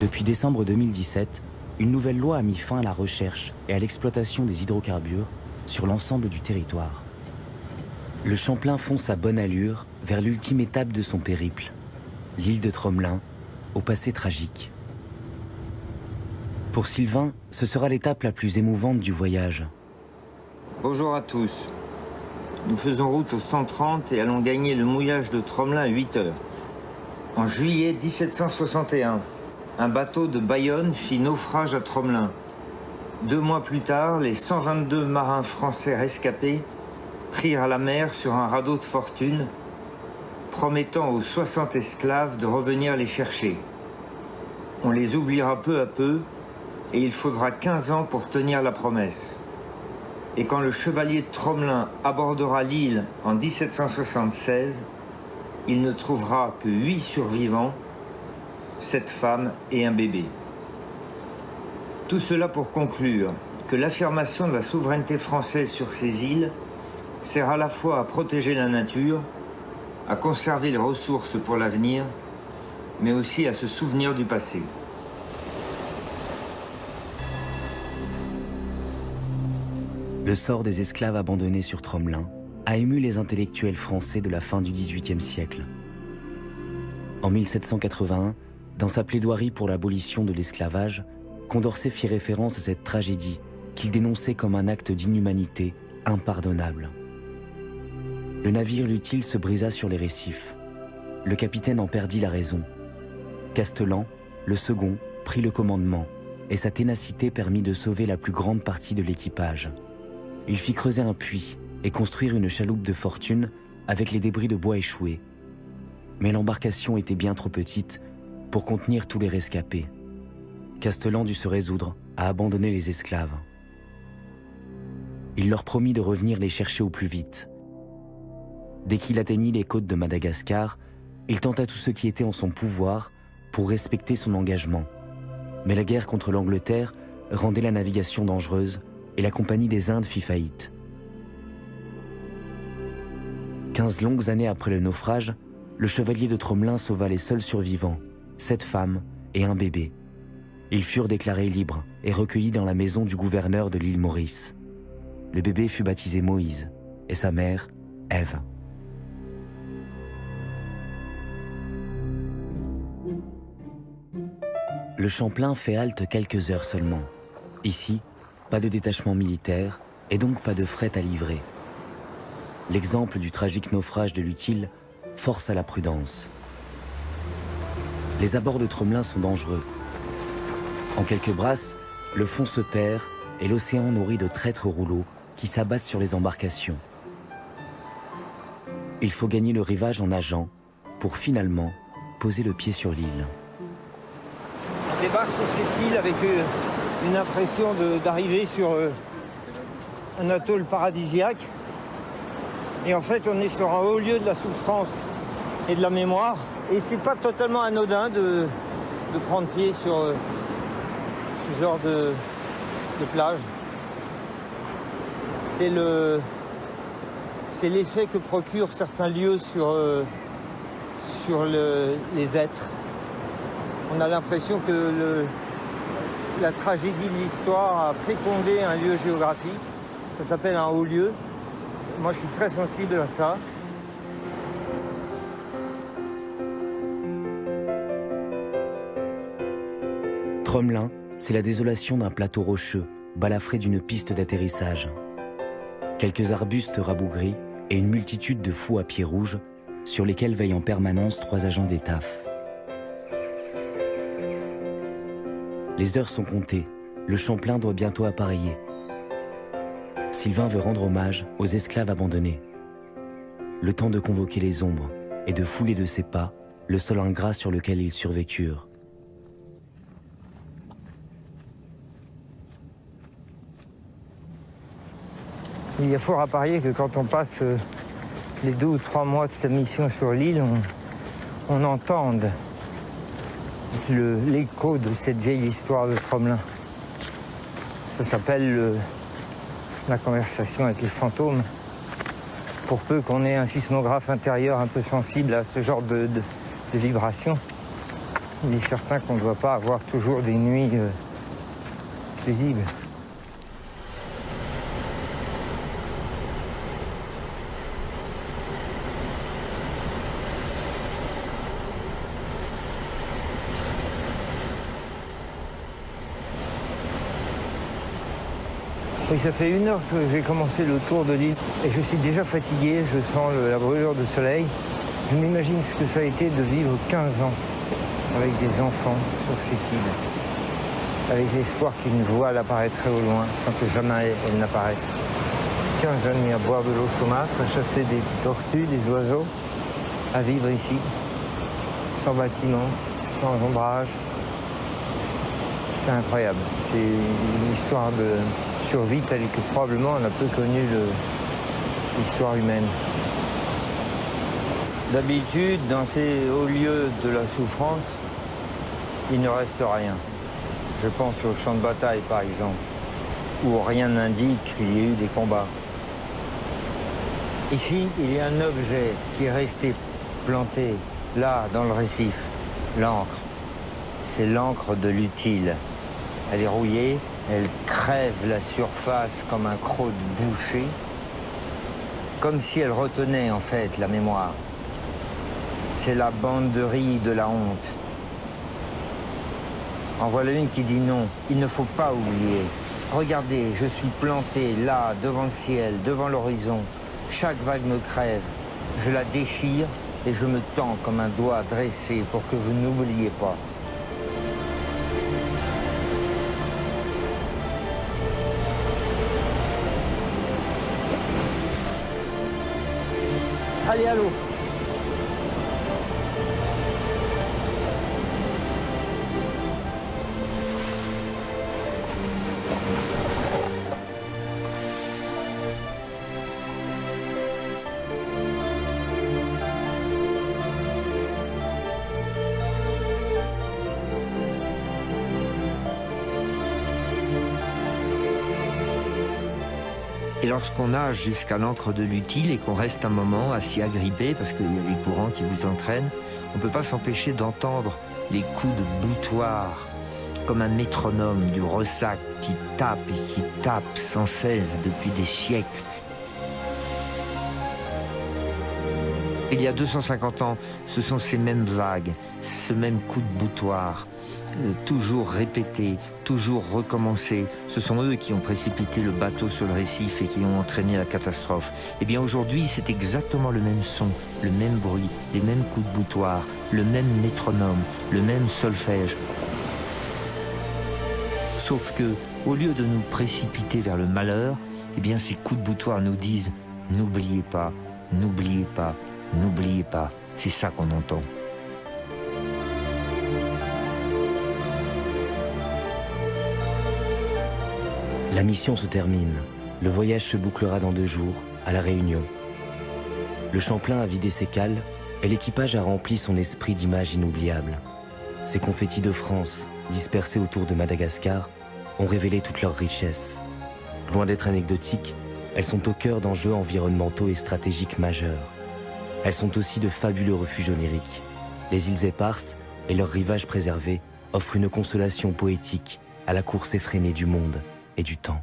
Depuis décembre 2017, une nouvelle loi a mis fin à la recherche et à l'exploitation des hydrocarbures sur l'ensemble du territoire. Le Champlain fonce à bonne allure vers l'ultime étape de son périple, l'île de Tromelin, au passé tragique. Pour Sylvain, ce sera l'étape la plus émouvante du voyage. Bonjour à tous. Nous faisons route au 130 et allons gagner le mouillage de Tromelin à 8 heures. En juillet 1761, un bateau de Bayonne fit naufrage à Tromelin. 2 mois plus tard, les 122 marins français rescapés prirent à la mer sur un radeau de fortune, promettant aux 60 esclaves de revenir les chercher. On les oubliera peu à peu et il faudra 15 ans pour tenir la promesse. Et quand le chevalier de Tromelin abordera l'île en 1776, il ne trouvera que 8 survivants, 7 femmes et un bébé. Tout cela pour conclure que l'affirmation de la souveraineté française sur ces îles sert à la fois à protéger la nature, à conserver les ressources pour l'avenir, mais aussi à se souvenir du passé. Le sort des esclaves abandonnés sur Tromelin a ému les intellectuels français de la fin du XVIIIe siècle. En 1781, dans sa plaidoirie pour l'abolition de l'esclavage, Condorcet fit référence à cette tragédie qu'il dénonçait comme un acte d'inhumanité impardonnable. Le navire L'Utile se brisa sur les récifs. Le capitaine en perdit la raison. Castellan, le second, prit le commandement et sa ténacité permit de sauver la plus grande partie de l'équipage. Il fit creuser un puits et construire une chaloupe de fortune avec les débris de bois échoués. Mais l'embarcation était bien trop petite pour contenir tous les rescapés. Castellan dut se résoudre à abandonner les esclaves. Il leur promit de revenir les chercher au plus vite. Dès qu'il atteignit les côtes de Madagascar, il tenta tout ce qui était en son pouvoir pour respecter son engagement. Mais la guerre contre l'Angleterre rendait la navigation dangereuse et la Compagnie des Indes fit faillite. 15 longues années après le naufrage, le chevalier de Tromelin sauva les seuls survivants, 7 femmes et un bébé. Ils furent déclarés libres et recueillis dans la maison du gouverneur de l'île Maurice. Le bébé fut baptisé Moïse et sa mère, Ève. Le Champlain fait halte quelques heures seulement. Ici, pas de détachement militaire et donc pas de fret à livrer. L'exemple du tragique naufrage de l'Utile force à la prudence. Les abords de Tromelin sont dangereux. En quelques brasses, le fond se perd et l'océan nourrit de traîtres rouleaux qui s'abattent sur les embarcations. Il faut gagner le rivage en nageant pour finalement poser le pied sur l'île. On débarque sur cette île avec une impression d'arriver sur un atoll paradisiaque. Et en fait, on est sur un haut lieu de la souffrance et de la mémoire. Et c'est pas totalement anodin de prendre pied sur ce genre de plage. C'est l'effet que procurent certains lieux sur les êtres. On a l'impression que la tragédie de l'histoire a fécondé un lieu géographique. Ça s'appelle un haut lieu. Moi, je suis très sensible à ça. Tromelin, c'est la désolation d'un plateau rocheux, balafré d'une piste d'atterrissage. Quelques arbustes rabougris et une multitude de fous à pieds rouges sur lesquels veillent en permanence 3 agents d'Étaf. Les heures sont comptées, le Champlain doit bientôt appareiller. Sylvain veut rendre hommage aux esclaves abandonnés. Le temps de convoquer les ombres et de fouler de ses pas le sol ingrat sur lequel ils survécurent. Il y a fort à parier que quand on passe les 2 ou 3 mois de sa mission sur l'île, on entende l'écho de cette vieille histoire de Tromelin. Ça s'appelle la conversation avec les fantômes. Pour peu qu'on ait un sismographe intérieur un peu sensible à ce genre de vibrations, il est certain qu'on ne doit pas avoir toujours des nuits paisibles. Oui, ça fait 1 heure que j'ai commencé le tour de l'île et je suis déjà fatigué, je sens la brûlure de soleil. Je m'imagine ce que ça a été de vivre 15 ans avec des enfants sur cette île, avec l'espoir qu'une voile apparaîtrait au loin sans que jamais elle n'apparaisse. 15 années à boire de l'eau saumâtre, à chasser des tortues, des oiseaux, à vivre ici, sans bâtiment, sans ombrage. C'est incroyable. C'est une histoire de survie telle que probablement on n'a peu connu l'histoire humaine. D'habitude, dans ces hauts lieux de la souffrance, il ne reste rien. Je pense au champ de bataille, par exemple, où rien n'indique qu'il y ait eu des combats. Ici, il y a un objet qui est resté planté, là, dans le récif, l'encre. C'est l'encre de l'utile. Elle est rouillée, elle crève la surface comme un croc de boucher, comme si elle retenait en fait la mémoire. C'est la banderie de la honte. En voilà une qui dit non, il ne faut pas oublier. Regardez, je suis planté là, devant le ciel, devant l'horizon. Chaque vague me crève. Je la déchire et je me tends comme un doigt dressé pour que vous n'oubliez pas. Allez, à l'eau. Et lorsqu'on nage jusqu'à l'encre de l'utile et qu'on reste un moment à s'y agripper, parce qu'il y a les courants qui vous entraînent, on ne peut pas s'empêcher d'entendre les coups de boutoir, comme un métronome du ressac qui tape et qui tape sans cesse depuis des siècles. Il y a 250 ans, ce sont ces mêmes vagues, ce même coup de boutoir, toujours répété, toujours recommencé. Ce sont eux qui ont précipité le bateau sur le récif et qui ont entraîné la catastrophe. Eh bien aujourd'hui, c'est exactement le même son, le même bruit, les mêmes coups de boutoir, le même métronome, le même solfège. Sauf que, au lieu de nous précipiter vers le malheur, eh bien ces coups de boutoir nous disent « N'oubliez pas, n'oubliez pas, n'oubliez pas ». C'est ça qu'on entend. La mission se termine. Le voyage se bouclera dans 2 jours, à La Réunion. Le Champlain a vidé ses cales et l'équipage a rempli son esprit d'images inoubliables. Ces confettis de France, dispersés autour de Madagascar, ont révélé toute leur richesse. Loin d'être anecdotiques, elles sont au cœur d'enjeux environnementaux et stratégiques majeurs. Elles sont aussi de fabuleux refuges oniriques. Les îles éparses et leurs rivages préservés offrent une consolation poétique à la course effrénée du monde et du temps.